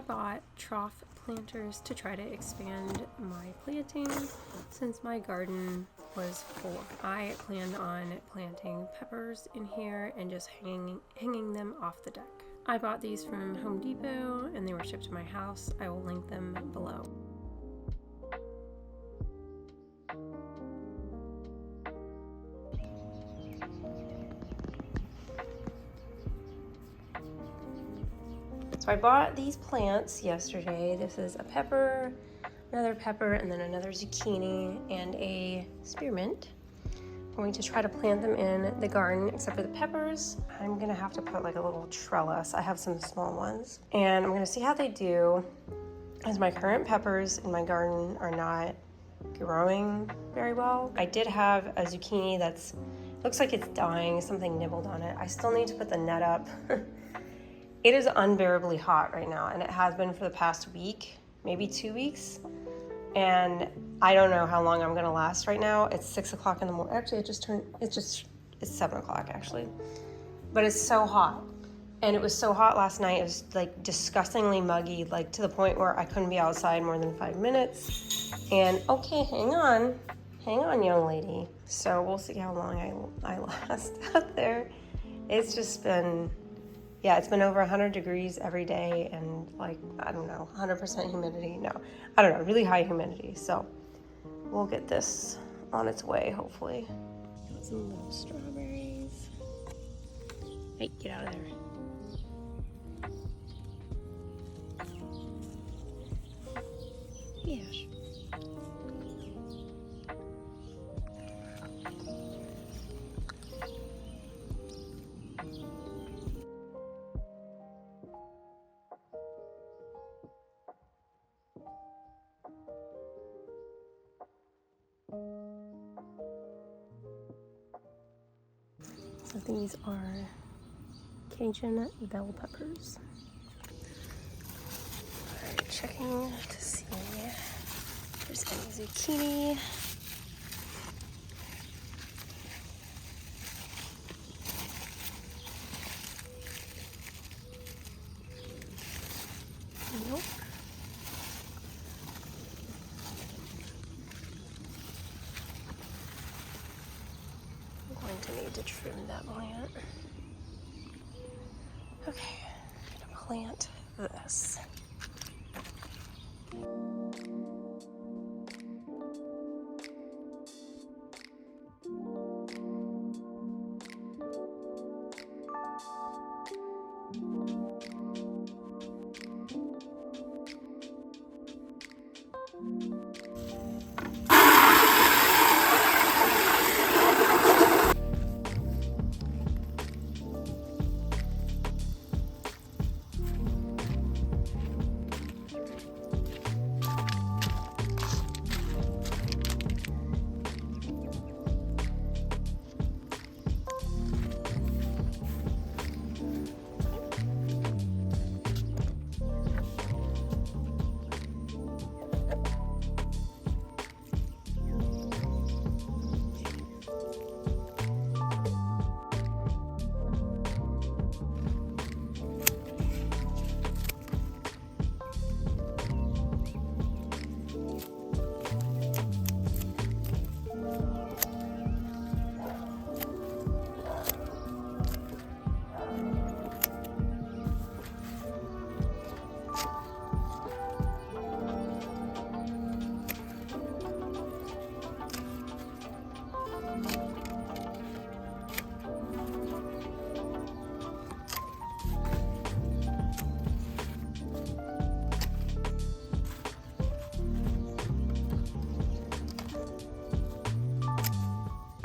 bought trough planters to try to expand my planting since my garden was full. I planned on planting peppers in here and just hanging them off the deck. I bought these from Home Depot and they were shipped to my house. I will link them below. So I bought these plants yesterday. This is a pepper, another pepper, and then another zucchini and a spearmint. I'm going to try to plant them in the garden, except for the peppers. I'm gonna have to put like a little trellis. I have some small ones. And I'm gonna see how they do, as my current peppers in my garden are not growing very well. I did have a zucchini that's, looks like it's dying, something nibbled on it. I still need to put the net up. It is unbearably hot right now, and it has been for the past week, maybe 2 weeks. And I don't know how long I'm gonna last right now. It's 6 o'clock in the morning. Actually, it's 7 o'clock actually. But it's so hot. And it was so hot last night, it was like disgustingly muggy, like to the point where I couldn't be outside more than 5 minutes. And okay, hang on, young lady. So we'll see how long I last out there. It's just been, yeah, it's been over 100 degrees every day and like, I don't know, 100% humidity. No, I don't know, really high humidity. So we'll get this on its way, hopefully. Got some little strawberries. Hey, get out of there. Yes. So these are Cajun bell peppers. Alright, checking to see if there's any zucchini. Nope. I'm going to need to trim that plant. Okay, I'm gonna plant this.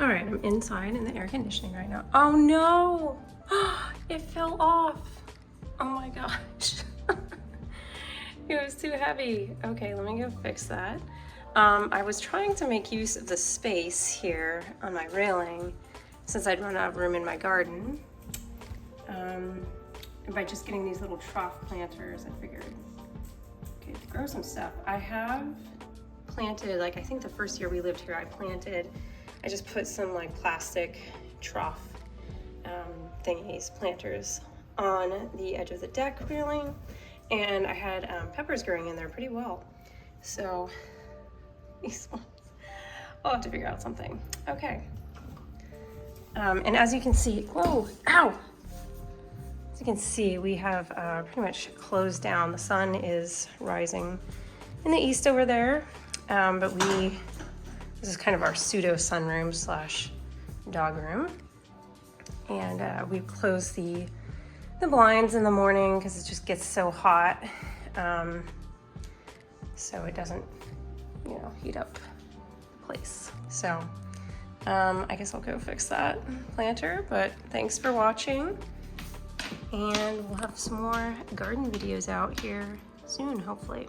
All right, I'm inside in the air conditioning right now. Oh no, it fell off. Oh my gosh. It was too heavy. Okay, let me go fix that. I was trying to make use of the space here on my railing since I'd run out of room in my garden. And by just getting these little trough planters, I figured, okay, to grow some stuff. I have planted, like I think the first year we lived here, I just put some like plastic trough thingies, planters, on the edge of the deck railing. And I had peppers growing in there pretty well. So these ones, I'll have to figure out something. Okay. And as you can see, whoa, ow! As you can see, we have pretty much closed down. The sun is rising in the east over there, but this is kind of our pseudo sunroom slash dog room. And we close the blinds in the morning because it just gets so hot, so it doesn't, heat up the place. So I guess I'll go fix that planter, but thanks for watching. And we'll have some more garden videos out here soon, hopefully.